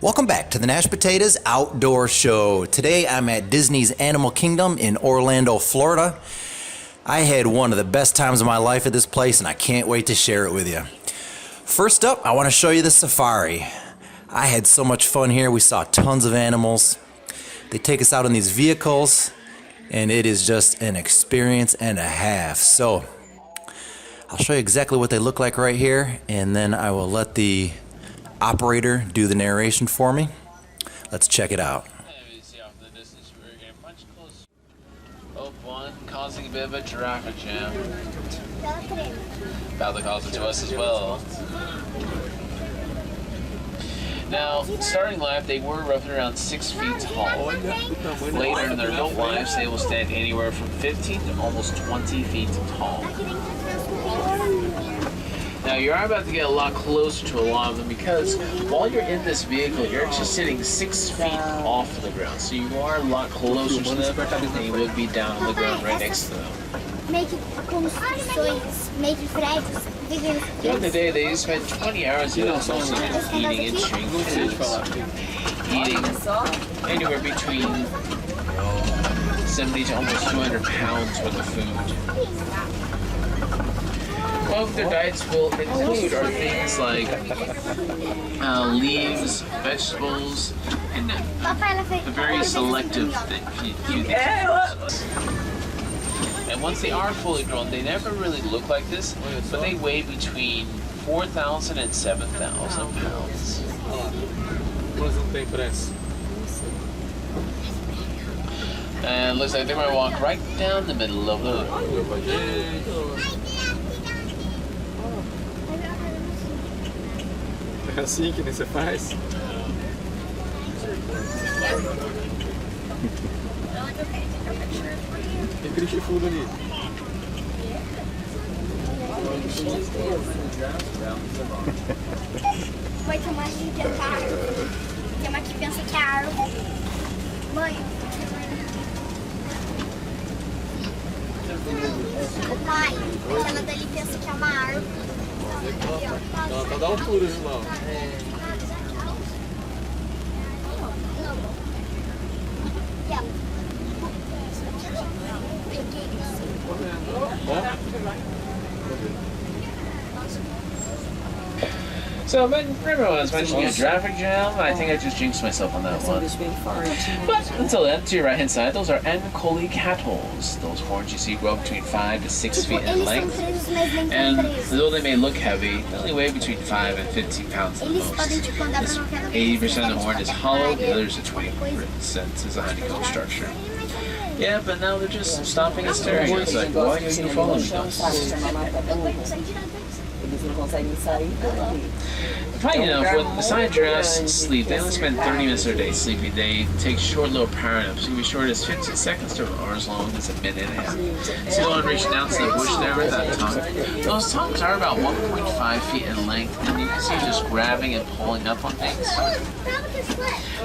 Welcome back to the Nash Potatoes Outdoor Show. Today I'm at Disney's Animal Kingdom in Orlando, Florida. I had one of the best times of my life at this place and I can't wait to share it with you. First up, I want to show you the safari. I had so much fun here. We saw tons of animals. They take us out in these vehicles and it is just an experience and a half. So I'll show you exactly what they look like right here, and then I will let the operator do the narration for me. Let's check it out. Oh, one causing a bit of a traffic jam. About to cause it to us as well. Now, starting life, they were roughly around 6 feet tall. Later in their adult lives, they will stand anywhere from 15 to almost 20 feet tall. Now, you are about to get a lot closer to a lot of them because while you're in this vehicle, you're actually sitting 6 feet off the ground. So you are a lot closer to them than you would be down on the ground right next to them. Throughout the day, they spend 20 hours in this also just eating and chewing foods. Eating anywhere between 70 to almost 200 pounds worth of food. Well, their diets will include are things like leaves, vegetables, and a very selective few things. And once they are fully grown, they never really look like this, but they weigh between 4,000 and 7,000 pounds. And looks like they're going to walk right down the middle of the road. É assim que você faz? Tem aquele fundo ali. Vai tomar de tentar. Tem uma que pensa que é árvore. Mãe. O pai, aquela dali pensa que é uma árvore. Ela tá da altura, irmão. So, remember when I was mentioning a traffic jam? I think I just jinxed myself on that one. But until then, to your right hand side, those are Ankole cattles. Those horns you see grow between 5 to 6 feet in length. And though they may look heavy, they only weigh between 5 and 15 pounds at the most. 80% of the horn is hollow, the others are 20% is a honeycomb structure. Yeah, but now they're just stopping and staring. It's like, why are you following us? Funny enough, when the science giraffes sleep, they only spend 30 minutes of their day sleeping. They take short little power naps. It can be short as 15 seconds to as long as a minute and a half. See the one reaching down to the bush there with that tongue? Those tongues are about 1.5 feet in length, and you can see just grabbing and pulling up on things.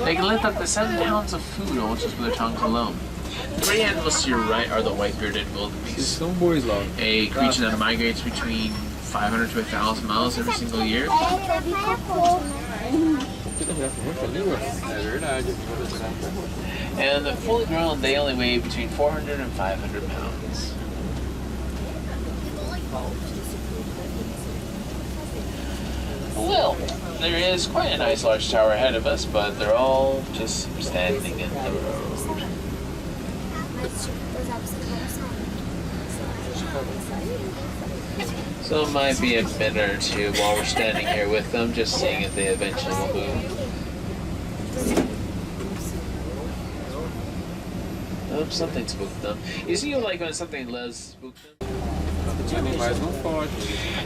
They can lift up to 7 pounds of food on just with their tongues alone. The three animals to your right are the white-bearded wildebeest, a creature that migrates between 500 to 1,000 miles every single year. And the fully grown, they only weigh between 400 and 500 pounds. Well, there is quite a nice large tower ahead of us, but they're all just standing in the road. So it might be a minute or two while we're standing here with them, just seeing if they eventually will move. Oh, something spooked them. You see, like when something does spook them?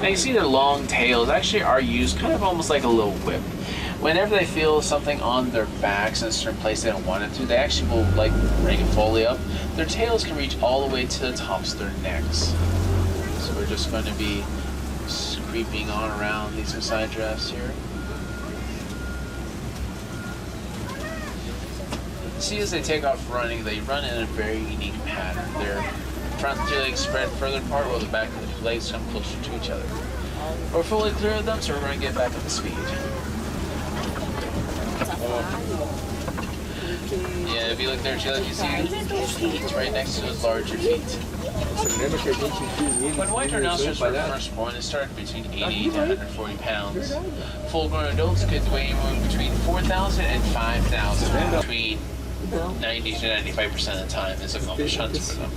Now you see their long tails actually are used kind of almost like a little whip. Whenever they feel something on their backs in a certain place they don't want it to, they actually will like bring it fully up. Their tails can reach all the way to the tops of their necks. So we're just going to be creeping on around these Maasai giraffes here. See, as they take off running, they run in a very unique pattern. Their front legs spread further apart while the back of the legs come closer to each other. We're fully clear of them, so we're going to get back up to speed. And if you look there, you see feet right next to those larger feet. Você lembra que a gente viu ele? When white rhinoceros were first born, they started between 80 to 140 pounds. Full-grown adults could weigh between 4,000 and 5,000, between 90 to 95% of the time is accomplished hunts for them.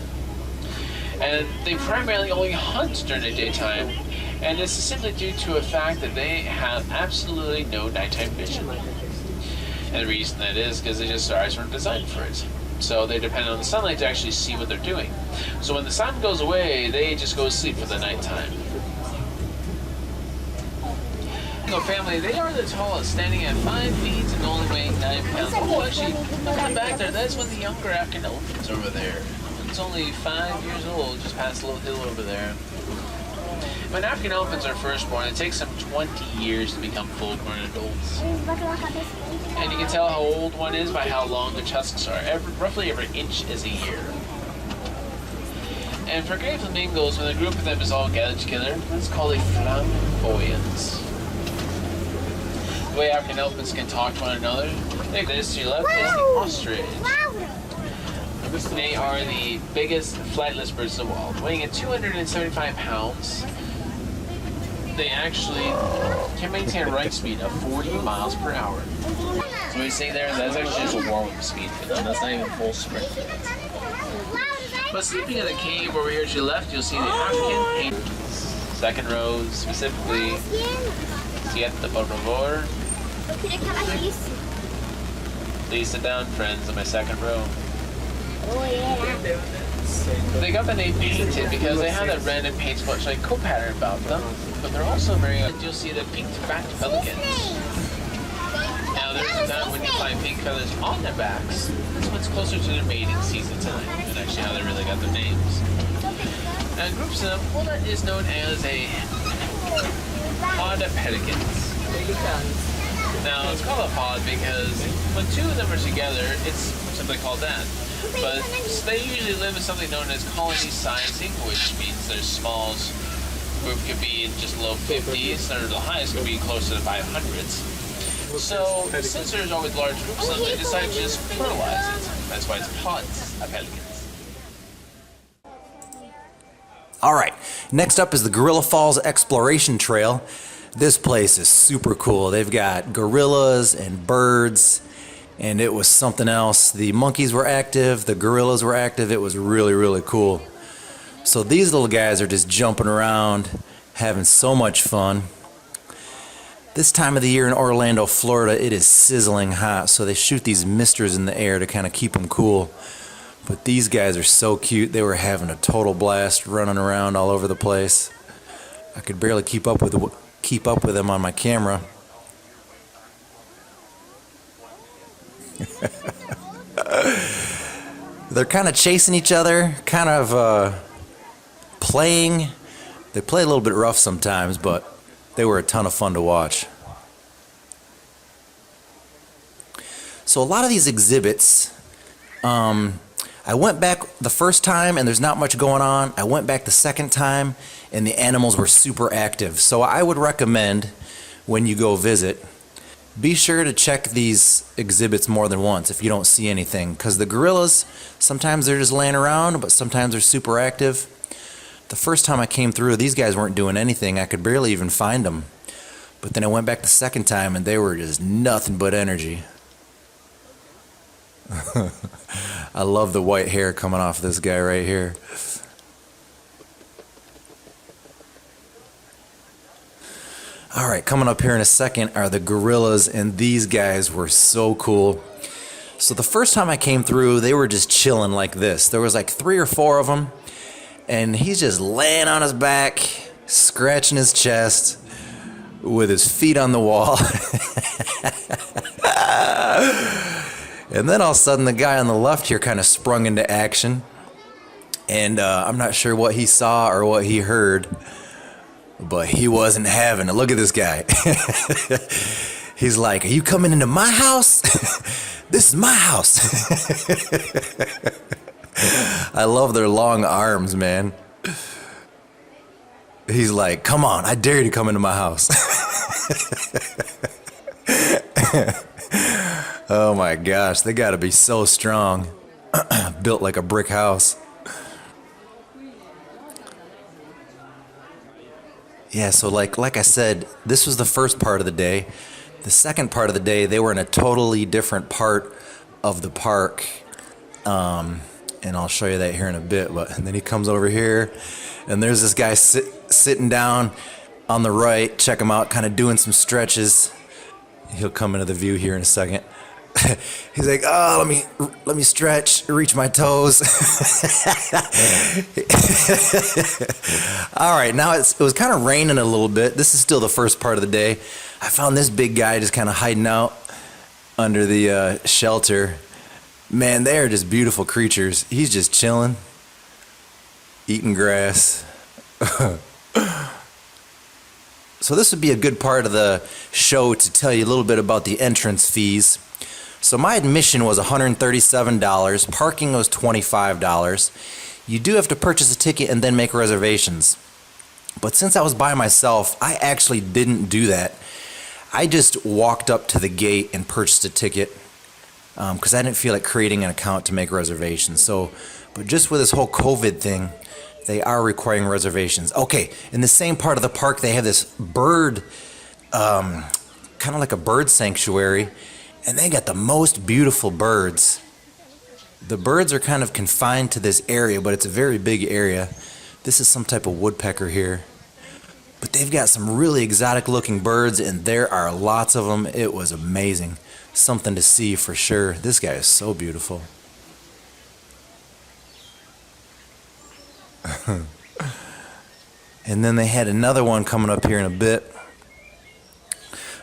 And they primarily only hunt during the daytime, and this is simply due to a fact that they have absolutely no nighttime vision. And the reason that is because their eyes weren't designed for it. So they depend on the sunlight to actually see what they're doing. So when the sun goes away, they just go to sleep for the nighttime. Family, they are the tallest, standing at 5 feet and only weighing 9 pounds. Oh, actually, look at the back there. That's one of the younger African elephants over there. It's only 5 years old, just past a little hill over there. When African elephants are first born, it takes them 20 years to become full-grown adults. And you can tell how old one is by how long their tusks are. Roughly every inch is a year. And for gray flamingos, when a group of them is all gathered together, it's called a flamboyance. The way African elephants can talk to one another, like this to your left is the ostrich. They are the biggest flightless birds in the world, weighing at 275 pounds. They actually can maintain a right speed of 40 miles per hour. So we see there, that's actually just a warm-up speed for them. That's not even full sprint. But sleeping in the cave over here to your left, you'll see the African paint. Second row, specifically, siete por favor. Please sit down, friends, in my second row. They got the name painted because they have that random paint splotch like coat pattern about them, but they're also very. You'll see the pink-backed pelicans. Now there's a time when you find pink feathers on their backs. This one's closer to their mating season time, and actually how they really got their names. And groups of them, well, that is known as a pod of pelicans. Now it's called a pod because when two of them are together, it's simply called that. But they usually live in something known as colony sizing, which means their smallest group could be in just low 50s, or the highest could be close to the 500s. So since there's always large groups of them, they decide to just fertilize it. That's why it's pods of pelicans. All right, next up is the Gorilla Falls Exploration Trail. This place is super cool. They've got gorillas and birds, and it was something else. The monkeys were active, the gorillas were active. It was really, really cool. So these little guys are just jumping around, having so much fun. This time of the year in Orlando, Florida, it is sizzling hot, so they shoot these misters in the air to kind of keep them cool. But these guys are so cute. They were having a total blast, running around all over the place. I could barely keep up with them on my camera. They're kind of chasing each other, kind of playing. They play a little bit rough sometimes, but they were a ton of fun to watch. So a lot of these exhibits, I went back the first time and there's not much going on. I went back the second time and the animals were super active. So I would recommend when you go visit, be sure to check these exhibits more than once if you don't see anything. Because the gorillas, sometimes they're just laying around, but sometimes they're super active. The first time I came through, these guys weren't doing anything. I could barely even find them. But then I went back the second time and they were just nothing but energy. I love the white hair coming off this guy right here. All right, coming up here in a second are the gorillas, and these guys were so cool. So the first time I came through, they were just chilling like this. There was like 3 or 4 of them, and he's just laying on his back, scratching his chest with his feet on the wall. And then all of a sudden, the guy on the left here kind of sprung into action. And I'm not sure what he saw or what he heard, but he wasn't having it. Look at this guy. He's like, "Are you coming into my house? This is my house." I love their long arms, man. He's like, "Come on, I dare you to come into my house." Oh my gosh, they gotta be so strong. Built like a brick house. Yeah, so like I said, this was the first part of the day. The second part of the day, they were in a totally different part of the park. And I'll show you that here in a bit. But and then he comes over here, and there's this guy sitting down on the right. Check him out, kind of doing some stretches. He'll come into the view here in a second. He's like, oh, let me stretch, reach my toes. All right, now it was kind of raining a little bit. This is still the first part of the day. I found this big guy just kind of hiding out under the shelter. Man, they are just beautiful creatures. He's just chilling, eating grass. So this would be a good part of the show to tell you a little bit about the entrance fees. So my admission was $137. Parking was $25. You do have to purchase a ticket and then make reservations. But since I was by myself, I actually didn't do that. I just walked up to the gate and purchased a ticket because I didn't feel like creating an account to make reservations. But just with this whole COVID thing, they are requiring reservations. Okay, in the same part of the park, they have this bird, kind of like a bird sanctuary, and they got the most beautiful birds. The birds are kind of confined to this area, but it's a very big area. This is some type of woodpecker here. But they've got some really exotic looking birds, and there are lots of them. It was amazing. Something to see for sure. This guy is so beautiful. And then they had another one coming up here in a bit.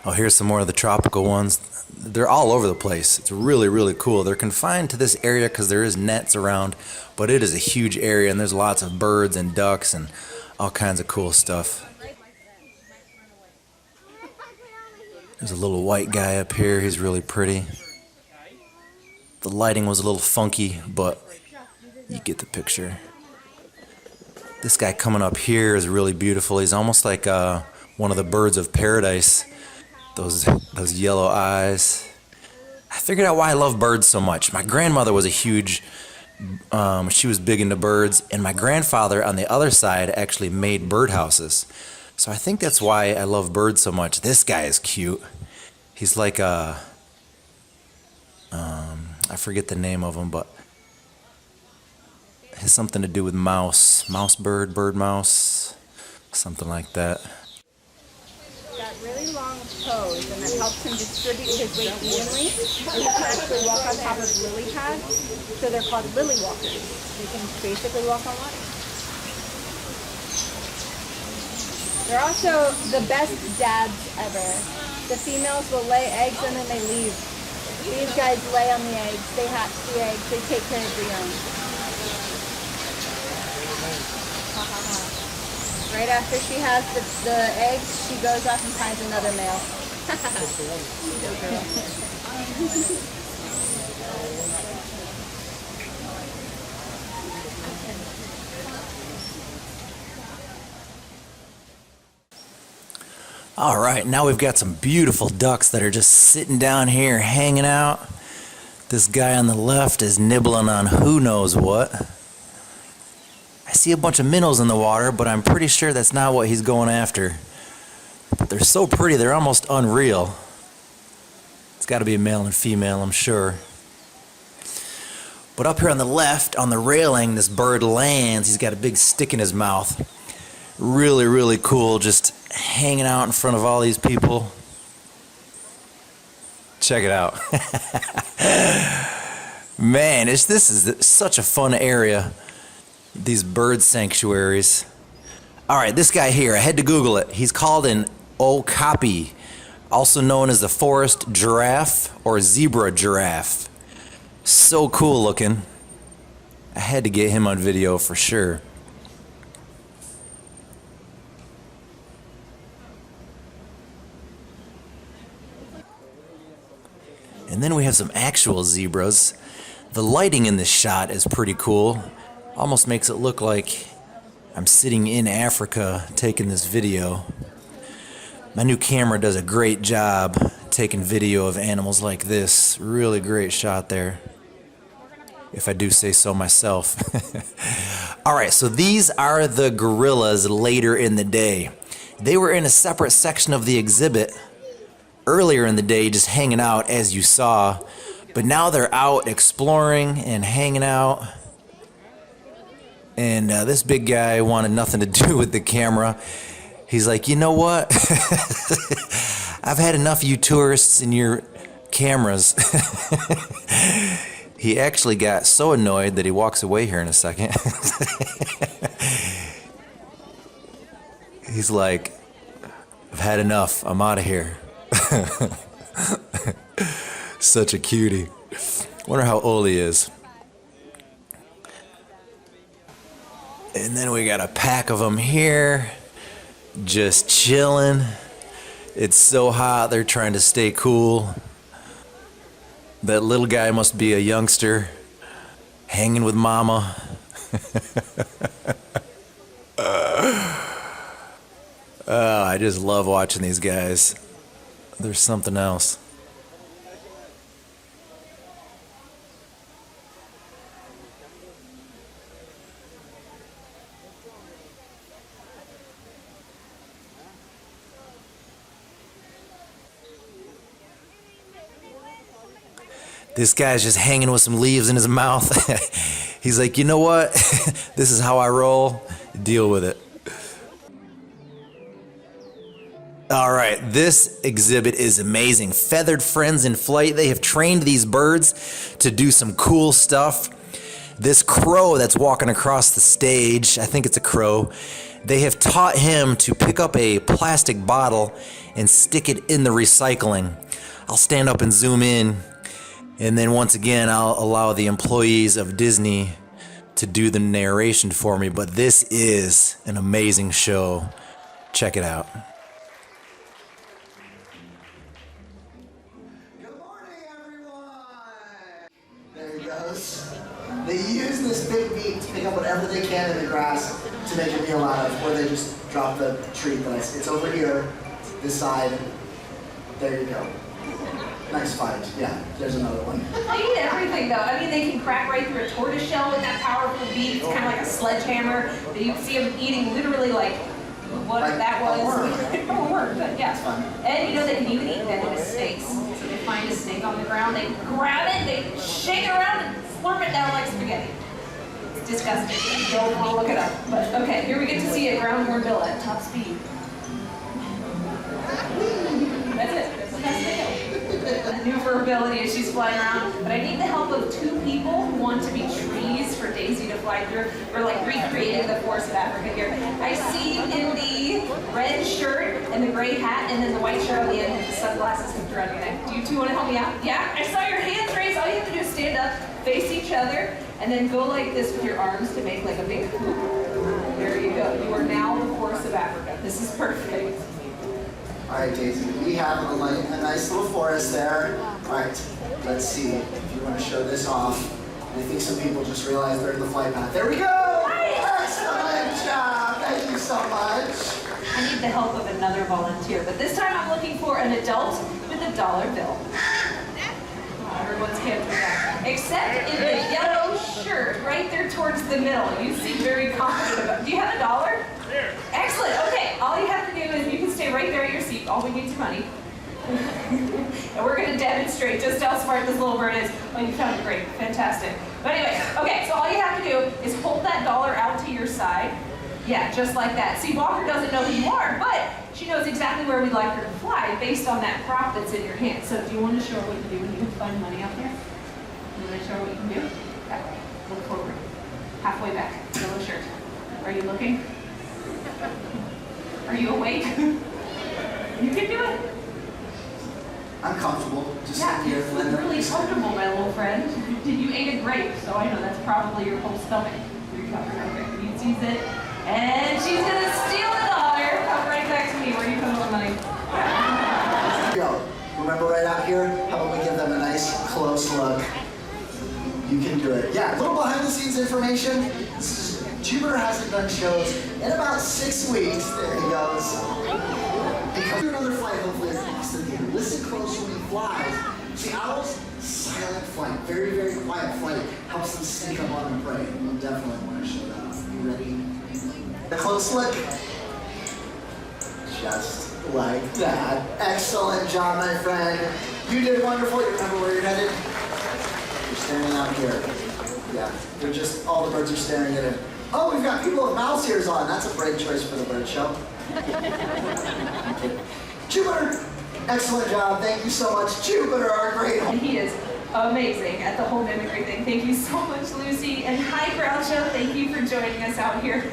Oh, here's some more of the tropical ones. They're all over the place. It's really, really cool. They're confined to this area because there is nets around, but it is a huge area, and there's lots of birds and ducks and all kinds of cool stuff. There's a little white guy up here. He's really pretty. The lighting was a little funky, but you get the picture. This guy coming up here is really beautiful. He's almost like one of the birds of paradise. Those yellow eyes. I figured out why I love birds so much. My grandmother was she was big into birds, and my grandfather on the other side actually made birdhouses. So I think that's why I love birds so much. This guy is cute. He's like I forget the name of him, but it has something to do with mouse bird, mouse, something like that. Got really long toes, and that helps him distribute his weight evenly. And he can actually walk on top of lily pads, so they're called lily walkers. You can basically walk on water. They're also the best dads ever. The females will lay eggs and then they leave. These guys lay on the eggs, they hatch the eggs, they take care of the young. Right after she has the eggs, she goes off and finds another male. Little girl. All right, now we've got some beautiful ducks that are just sitting down here hanging out. This guy on the left is nibbling on who knows what. I see a bunch of minnows in the water, but I'm pretty sure that's not what he's going after. But they're so pretty, they're almost unreal. It's got to be a male and female, I'm sure. But up here on the left, on the railing, this bird lands. He's got a big stick in his mouth. Really, really cool, just hanging out in front of all these people. Check it out. Man, this is such a fun area, these bird sanctuaries. All right, this guy here, I had to Google it. He's called an okapi, also known as the forest giraffe or zebra giraffe. So cool looking. I had to get him on video for sure. And then we have some actual zebras. The lighting in this shot is pretty cool. Almost makes it look like I'm sitting in Africa taking this video. My new camera does a great job taking video of animals like this. Really great shot there, if I do say so myself. All right, so these are the gorillas later in the day. They were in a separate section of the exhibit earlier in the day, just hanging out as you saw, but now they're out exploring and hanging out. And this big guy wanted nothing to do with the camera. He's like, you know what? I've had enough of you tourists and your cameras. He actually got so annoyed that he walks away here in a second. He's like, I've had enough. I'm out of here. Such a cutie. Wonder how old he is. And then we got a pack of them here, just chilling. It's so hot, they're trying to stay cool. That little guy must be a youngster, hanging with mama. I just love watching these guys. There's something else. This guy's just hanging with some leaves in his mouth. He's like, you know what? This is how I roll. Deal with it. All right, this exhibit is amazing. Feathered Friends in Flight. They have trained these birds to do some cool stuff. This crow that's walking across the stage, I think it's a crow, they have taught him to pick up a plastic bottle and stick it in the recycling. I'll stand up and zoom in. And then once again, I'll allow the employees of Disney to do the narration for me. But this is an amazing show. Check it out. Good morning, everyone. There he goes. They use this big beak to pick up whatever they can in the grass to make a meal out of, or they just drop the treat. It's over here, this side. There you go. Nice fight. Yeah, there's another one. They eat everything, though. I mean, they can crack right through a tortoise shell with that powerful beak. It's kind of like a sledgehammer. You can see them eating literally like what Like that was. a worm. A worm, but yeah. It's fun. And you know, they can even eat venomous snakes. So they find a snake on the ground, they grab it, they shake it around and slurp it down like spaghetti. It's disgusting. You don't want to look it up. But okay, here we get to see a ground hornbill at top speed. That's it. That's the best they do. Maneuverability as she's flying around, but I need the help of two people who want to be trees for Daisy to fly through. We're like recreating the forest of Africa here. I see in the red shirt and the gray hat and then the white shirt on the end with the sunglasses hooked around your neck. Do you two want to help me out? Yeah? I saw your hands raised. All you have to do is stand up, face each other, and then go like this with your arms to make like a big hoop. There you go. You are now the forest of Africa. This is perfect. All right, Daisy, we have a nice little forest there. All right, let's see if you want to show this off. I think some people just realized they're in the flight path. There we go! Excellent job! Thank you so much. I need the help of another volunteer, but this time I'm looking for an adult with a dollar bill. Everyone's hands are down. Except in the yellow shirt, right there towards the middle. You seem very confident about it. Do you have a dollar? Here. Excellent. Okay, all you have to do is you can stay right there at your seat. All we need is money. And we're going to demonstrate just how smart this little bird is. Oh, you found it great. Fantastic. But anyway, okay, so all you have to do is hold that dollar out to your side. Yeah, just like that. See, Walker doesn't know who you are, but she knows exactly where we'd like her to fly based on that prop that's in your hand. So do you want to show her what you do when you find money out there? You want to show her what you can do? Back way. Look forward. Halfway back. Yellow shirt. Are you looking? Are you awake? You can do it. I'm comfortable. Just Yeah, sitting here. you look really comfortable, my little friend. You ate a grape, so I know that's probably your whole stomach. You're covered. Okay, you sees it. And she's going to steal the dollar. Come right back to me. Where are you putting the money? Go. Remember right out here? How about we give them a nice close look? You can do it. Yeah, a little behind the scenes information. Jupiter hasn't done shows in about 6 weeks. There he goes. Do another flight, hopefully, as Austin listen close when he flies. See, owls, silent flight, very, very quiet flight, helps them sneak up on their prey. We'll definitely want to show that off. You ready? A close look. Just like that. Excellent job, my friend. You did wonderful. You remember where you're headed? You're standing out here. Yeah, they're just, all the birds are staring at it. Oh, we've got people with mouse ears on. That's a great choice for the bird show. Jupiter, excellent job. Thank you so much. Jupiter, our great. And he is amazing at the whole mimicry thing. Thank you so much, Lucy. And hi, Groucho. Thank you for joining us out here.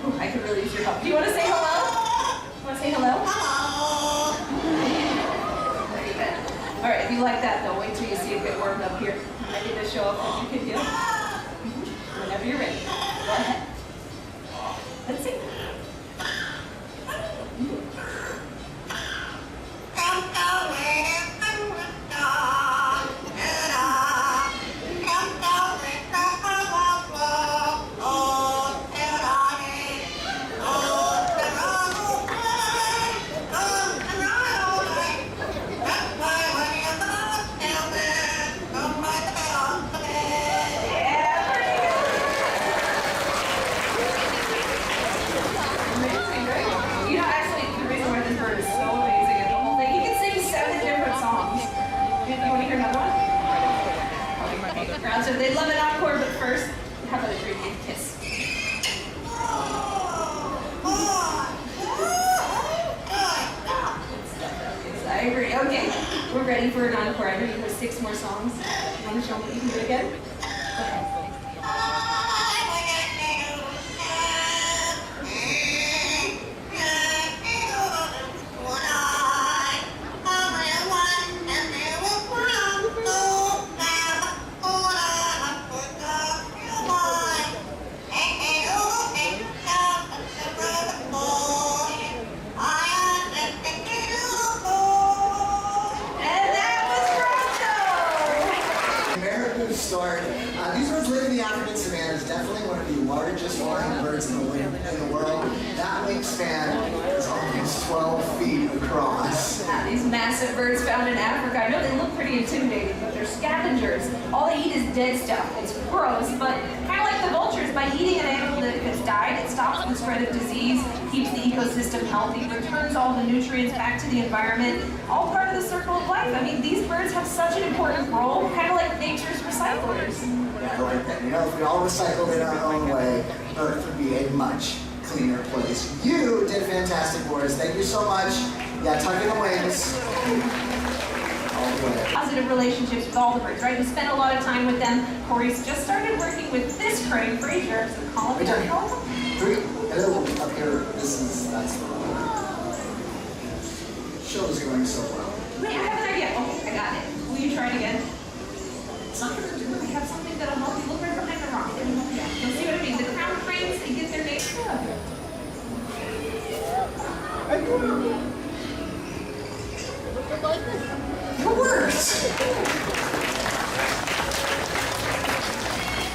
Ooh, I could really use your help. Do you want to say hello? Want to say hello? Hello. Very good. All right, if you like that, though, wait till you see him get warmed up here. Ready to show off what you can do? Whenever you're ready. Go ahead. Let's see. So they love an encore, but first, how about a great big kiss? I agree. Okay, we're ready for an encore. I know you have 6 more songs. You want to show them what you can do again? Go ahead. These birds live in the African savanna. It's definitely one of the largest flying birds in the world. That wingspan is almost 12 feet across. These massive birds found in Africa, I know they look pretty intimidating, but they're scavengers. All they eat is dead stuff. It's gross, but kind of like the vultures, by eating an animal that has died, it stops the spread of disease, keeps the ecosystem healthy, returns all the nutrients back to the environment, all part of the circle of life. I mean, these birds have such an important role, kind of like nature's recyclers. Yeah, I like that. You know, if we all recycled in our own way, Earth would be a much cleaner place. You did fantastic for us. Thank you so much. Yeah, tuck in the wings. All the way. Positive relationships with all the birds, right? We spent a lot of time with them. Corey's just started working with this crane, Fraser. So call him. Hello, up here. That's the one. Show's going so well. Wait, I have an idea. Okay, I got it. Will you try it again? It's not gonna do I it. have something that'll help you. Look right behind the rock. You'll see what I mean. The crown cranes, they get their name. It works!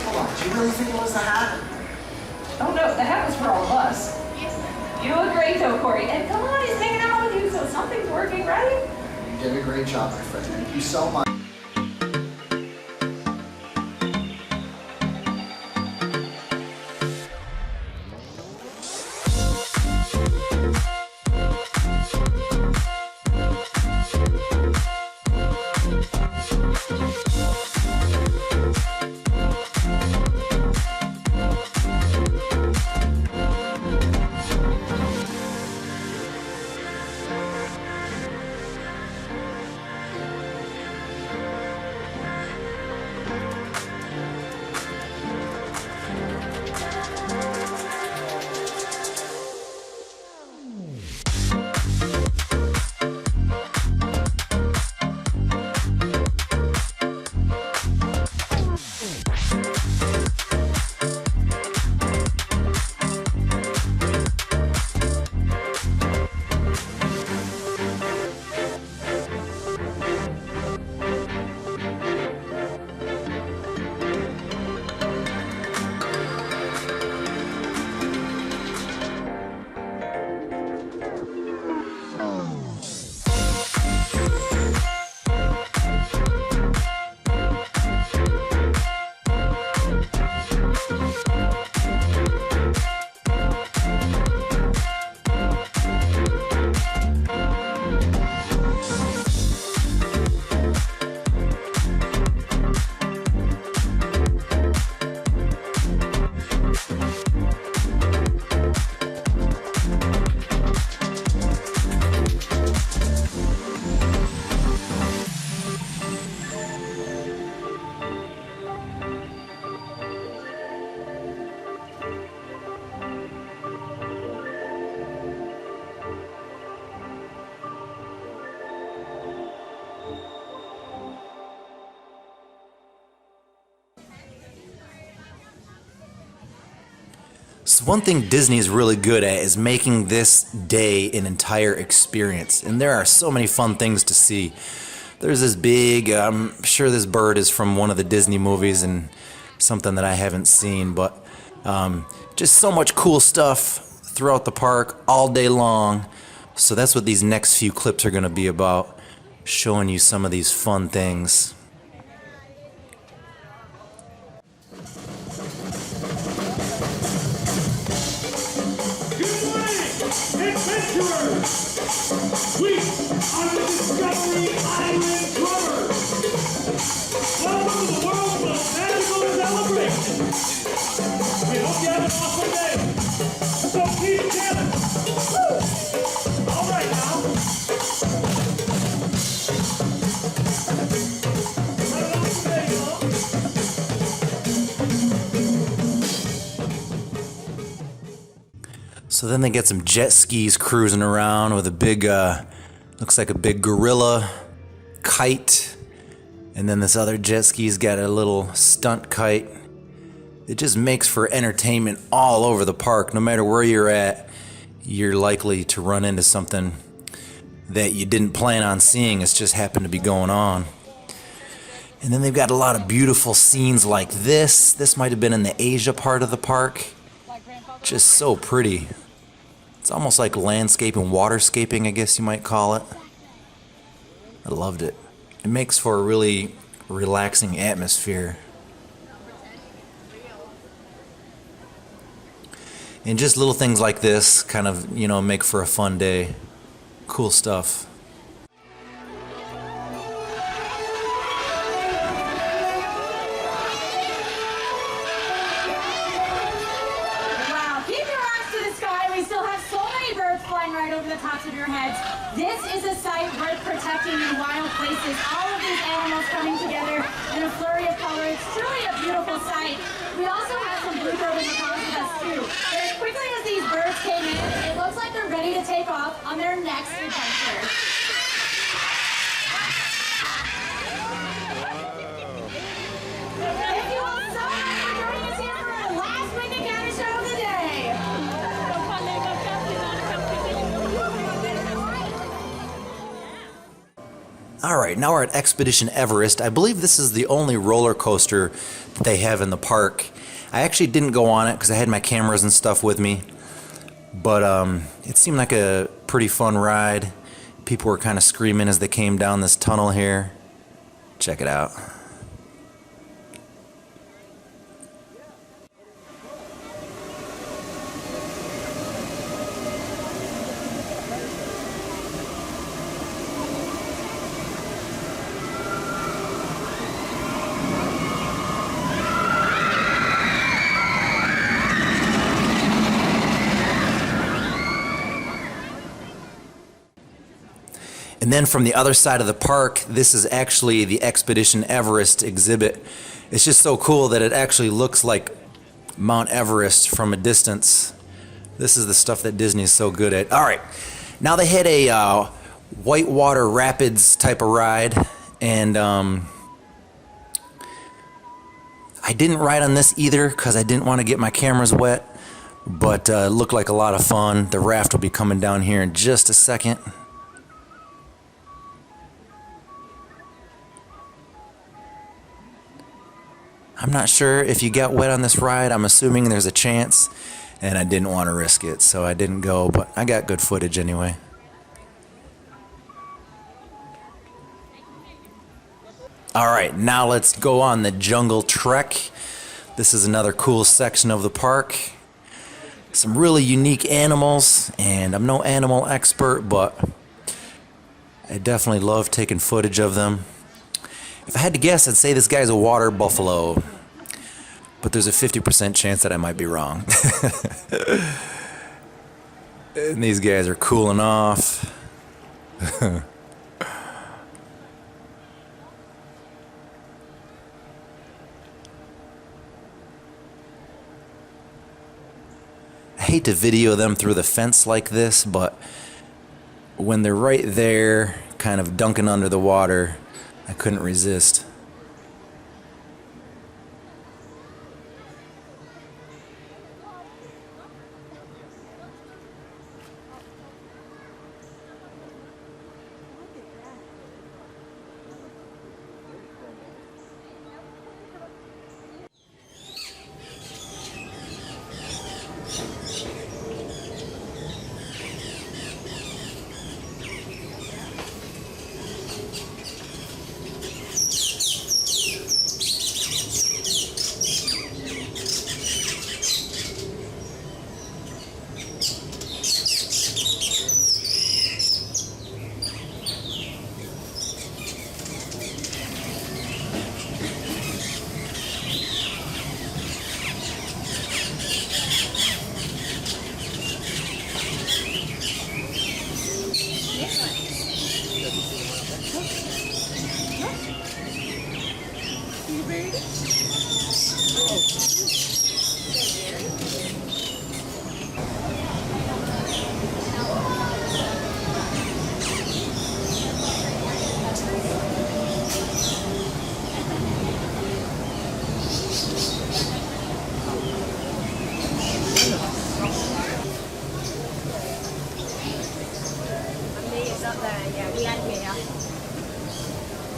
Hold on, do you really think it was the hat? Oh no, the hat was for all of us. You look great though, Corey. And come on, he's hanging out with you, so something's working, right? You did a great job, my friend. Thank you so much. one thing Disney is really good at is making this day an entire experience. And there are so many fun things to see. There's this big, I'm sure this bird is from one of the Disney movies and something that I haven't seen, but just so much cool stuff throughout the park all day long. So that's what these next few clips are going to be about, showing you some of these fun things. Adventurers! We are the Discovery Island Drummers! Welcome to the world's most magical celebration! We hope you have an awesome day! So keep jamming! Woo! All right now! Have an awesome day, y'all! So then they get some jet skis cruising around with a big, looks like a big gorilla kite. And then this other jet ski's got a little stunt kite. It just makes for entertainment all over the park. No matter where you're at, you're likely to run into something that you didn't plan on seeing. It's just happened to be going on. And then they've got a lot of beautiful scenes like this. This might have been in the Asia part of the park. Just so pretty. It's almost like landscape and waterscaping, I guess you might call it. I loved it. It makes for a really relaxing atmosphere. And just little things like this kind of, make for a fun day. Cool stuff. This is a site worth protecting in wild places. All of these animals coming together in a flurry of color. It's truly a beautiful sight. We also have some bluebird in the pond with us too. But as quickly as these birds came in, it looks like they're ready to take off on their next adventure. Thank you all so much for joining us here for our last Wing County show of the day. Alright, now we're at Expedition Everest. I believe this is the only roller coaster that they have in the park. I actually didn't go on it because I had my cameras and stuff with me. But it seemed like a pretty fun ride. People were kind of screaming as they came down this tunnel here. Check it out. And then from the other side of the park, this is actually the Expedition Everest exhibit. It's just so cool that it actually looks like Mount Everest from a distance. This is the stuff that Disney is so good at. All right, now they had a whitewater rapids type of ride, and I didn't ride on this either because I didn't want to get my cameras wet, but it looked like a lot of fun. The raft will be coming down here in just a second. I'm not sure if you got wet on this ride. I'm assuming there's a chance, and I didn't want to risk it, so I didn't go, but I got good footage anyway. Alright, now let's go on the jungle trek. This is another cool section of the park. Some really unique animals, and I'm no animal expert, but I definitely love taking footage of them. If I had to guess, I'd say this guy's a water buffalo, but there's a 50% chance that I might be wrong. And these guys are cooling off. I hate to video them through the fence like this, but when they're right there, kind of dunking under the water, I couldn't resist.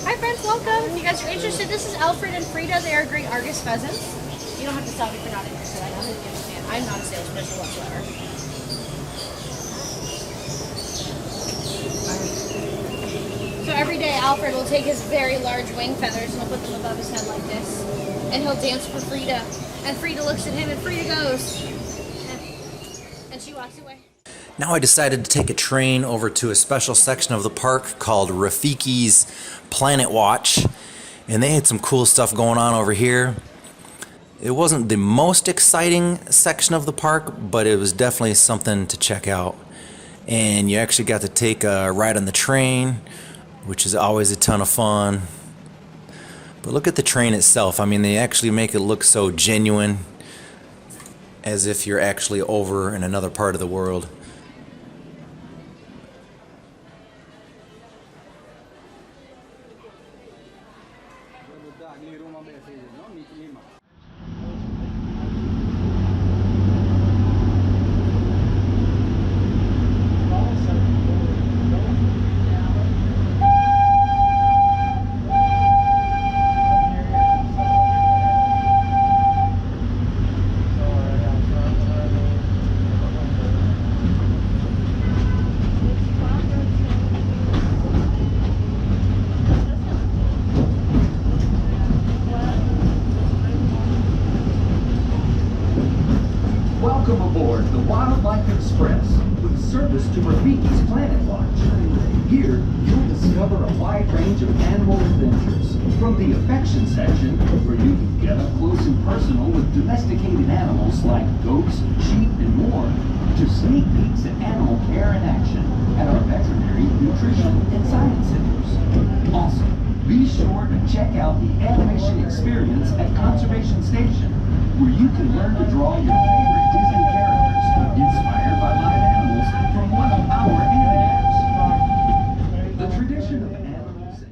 Hi friends, welcome. If you guys are interested, this is Alfred and Frida. They are great Argus pheasants. You don't have to stop if you're not interested. I know that you understand. I'm not a salesperson whatsoever. So every day Alfred will take his very large wing feathers and he'll put them above his head like this. And he'll dance for Frida. And Frida looks at him and Frida goes. And she walks away. Now I decided to take a train over to a special section of the park called Rafiki's Planet Watch, and they had some cool stuff going on over here. It wasn't the most exciting section of the park, but it was definitely something to check out. And you actually got to take a ride on the train, which is always a ton of fun. But look at the train itself. I mean, they actually make it look so genuine, as if you're actually over in another part of the world. Welcome aboard the Wildlife Express with service to Rafiki's Planet Watch. Here, you'll discover a wide range of animal adventures, from the affection section, where you can get up close and personal with domesticated animals like goats, sheep, and more, to sneak peeks at animal care in action at our veterinary, nutrition, and science centers. Also, be sure to check out the animation experience at Conservation Station, where you can learn to draw your favorite Disney characters inspired by live animals from one of our animators. The tradition of animals.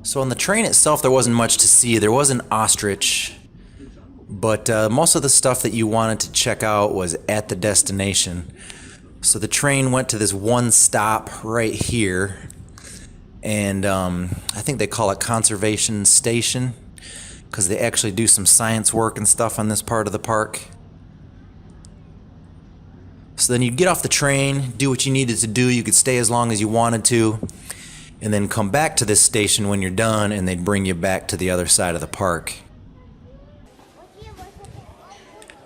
So on the train itself, there wasn't much to see. There was an ostrich, but most of the stuff that you wanted to check out was at the destination. So the train went to this one stop right here, and I think they call it Conservation Station, because they actually do some science work and stuff on this part of the park. So then you'd get off the train, do what you needed to do. You could stay as long as you wanted to, and then come back to this station when you're done, and they'd bring you back to the other side of the park.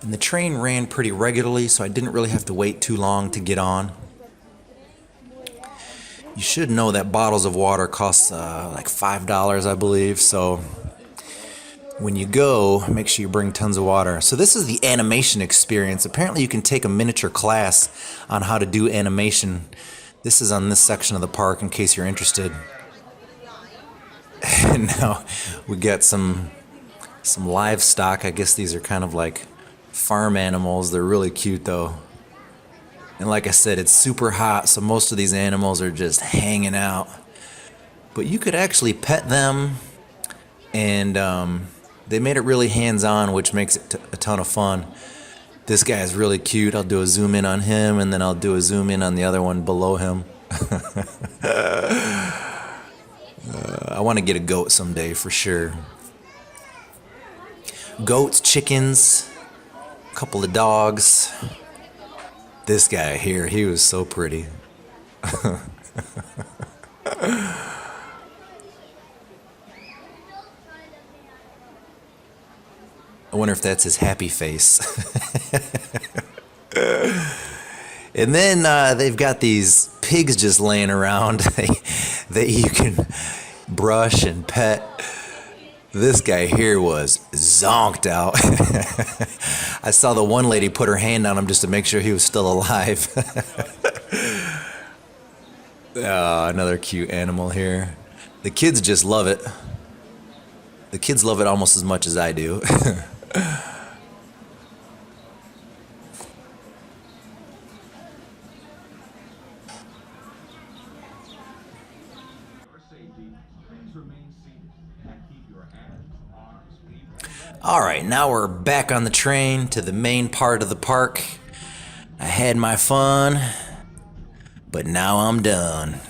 And the train ran pretty regularly, so I didn't really have to wait too long to get on. You should know that bottles of water cost like $5, I believe, so when you go, make sure you bring tons of water. So this is the animation experience. Apparently you can take a miniature class on how to do animation. This is on this section of the park in case you're interested. And now we got some livestock. I guess these are kind of like farm animals. They're really cute though. And like I said, it's super hot, so most of these animals are just hanging out. But you could actually pet them, and they made it really hands-on, which makes it a ton of fun. This guy is really cute. I'll do a zoom in on him, and then I'll do a zoom in on the other one below him. I want to get a goat someday for sure. Goats, chickens, a couple of dogs. This guy here, he was so pretty. I wonder if that's his happy face. And then they've got these pigs just laying around that you can brush and pet. This guy here was zonked out. I saw the one lady put her hand on him just to make sure he was still alive. Oh, another cute animal here. The kids just love it. The kids love it almost as much as I do. All right, now we're back on the train to the main part of the park. I had my fun, but now I'm done.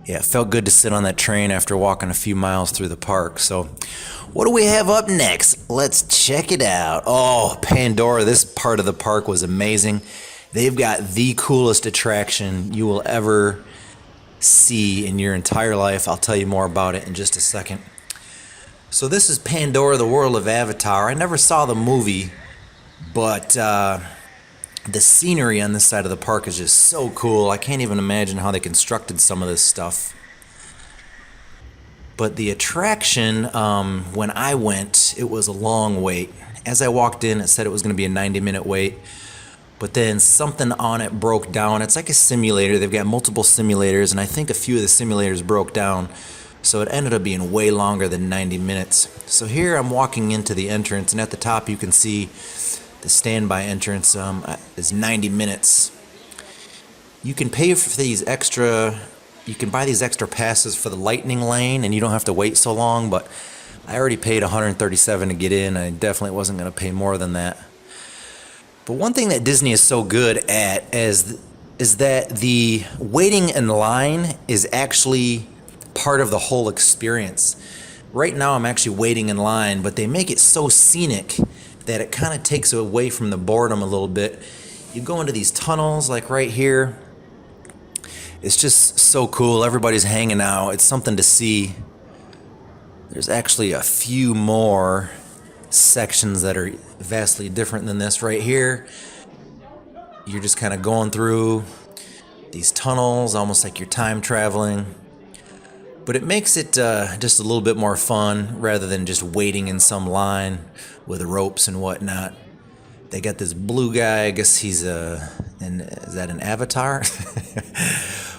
Yeah, it felt good to sit on that train after walking a few miles through the park. So, what do we have up next? Let's check it out. Oh, Pandora, this part of the park was amazing. They've got the coolest attraction you will ever see in your entire life. I'll tell you more about it in just a second. So this is Pandora, the World of Avatar. I never saw the movie, but the scenery on this side of the park is just so cool. I can't even imagine how they constructed some of this stuff. But the attraction, when I went, it was a long wait. As I walked in, it said it was going to be a 90-minute wait. But then something on it broke down. It's like a simulator. They've got multiple simulators, and I think a few of the simulators broke down. So it ended up being way longer than 90 minutes. So here I'm walking into the entrance, and at the top you can see the standby entrance is 90 minutes. You can pay for these extra, you can buy these extra passes for the lightning lane, and you don't have to wait so long, but I already paid $137 to get in. I definitely wasn't going to pay more than that. But one thing that Disney is so good at is that the waiting in line is actually part of the whole experience. Right now I'm actually waiting in line, but they make it so scenic that it kind of takes away from the boredom a little bit. You go into these tunnels like right here. It's just so cool. Everybody's hanging out. It's something to see. There's actually a few more sections that are vastly different than this. Right here, you're just kind of going through these tunnels, almost like you're time traveling. But it makes it just a little bit more fun rather than just waiting in some line with ropes and whatnot. They got this blue guy, I guess he's is that an avatar?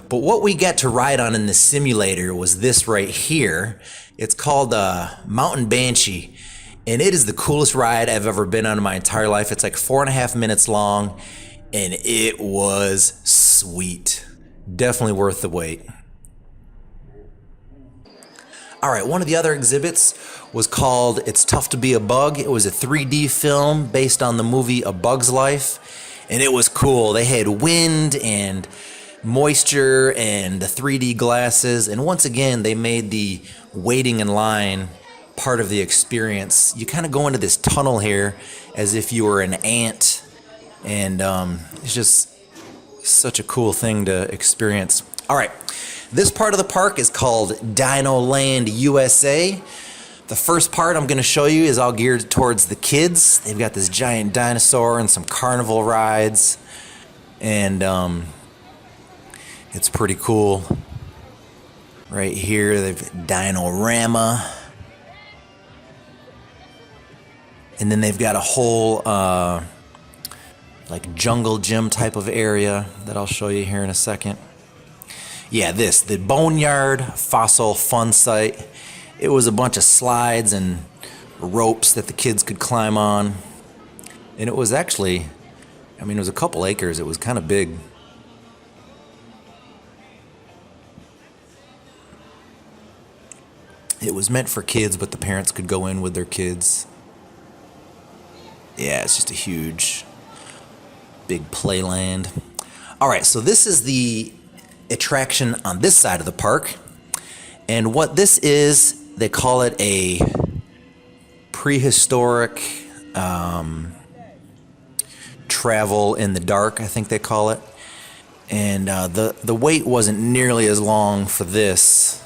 But what we got to ride on in the simulator was this right here. It's called Mountain Banshee. And it is the coolest ride I've ever been on in my entire life. It's like 4.5 minutes long, and it was sweet. Definitely worth the wait. All right, one of the other exhibits was called It's Tough to Be a Bug. It was a 3D film based on the movie A Bug's Life, and it was cool. They had wind and moisture and the 3D glasses, and once again, they made the waiting in line part of the experience. You kind of go into this tunnel here as if you were an ant, and it's just such a cool thing to experience. All right, this part of the park is called Dino Land USA. The first part I'm going to show you is all geared towards the kids. They've got this giant dinosaur and some carnival rides, and it's pretty cool. Right here, they've Dino-Rama. And then they've got a whole like jungle gym type of area that I'll show you here in a second. Yeah, the Boneyard Fossil Fun Site. It was a bunch of slides and ropes that the kids could climb on. And it was actually, I mean, it was a couple acres. It was kind of big. It was meant for kids, but the parents could go in with their kids. Yeah, it's just a huge, big playland. All right, so this is the attraction on this side of the park. And what this is, they call it a prehistoric travel in the dark, I think they call it. And the wait wasn't nearly as long for this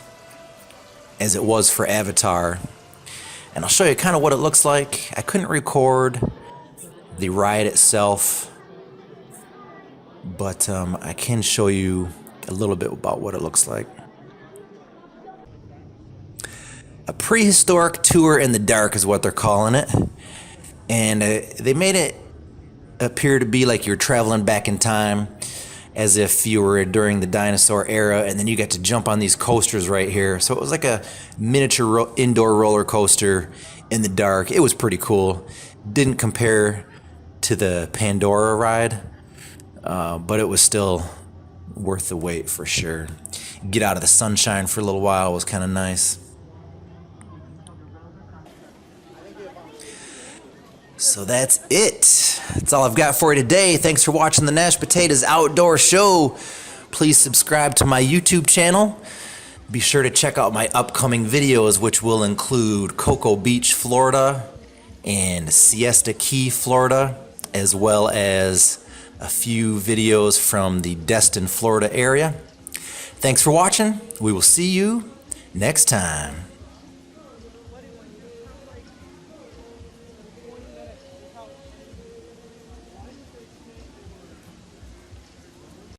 as it was for Avatar. And I'll show you kind of what it looks like. I couldn't record the ride itself, but I can show you a little bit about what it looks like. A prehistoric tour in the dark is what they're calling it. And they made it appear to be like you're traveling back in time. as if you were during the dinosaur era, and then you got to jump on these coasters right here. So it was like a miniature indoor roller coaster in the dark. It was pretty cool. Didn't compare to the Pandora ride, but it was still worth the wait for sure. Get out of the sunshine for a little while was kind of nice. So that's it. That's all I've got for you today. Thanks for watching the Nash Potatoes Outdoor Show. Please subscribe to my YouTube channel. Be sure to check out my upcoming videos, which will include Cocoa Beach, Florida, and Siesta Key, Florida, as well as a few videos from the Destin, Florida area. Thanks for watching. We will see you next time.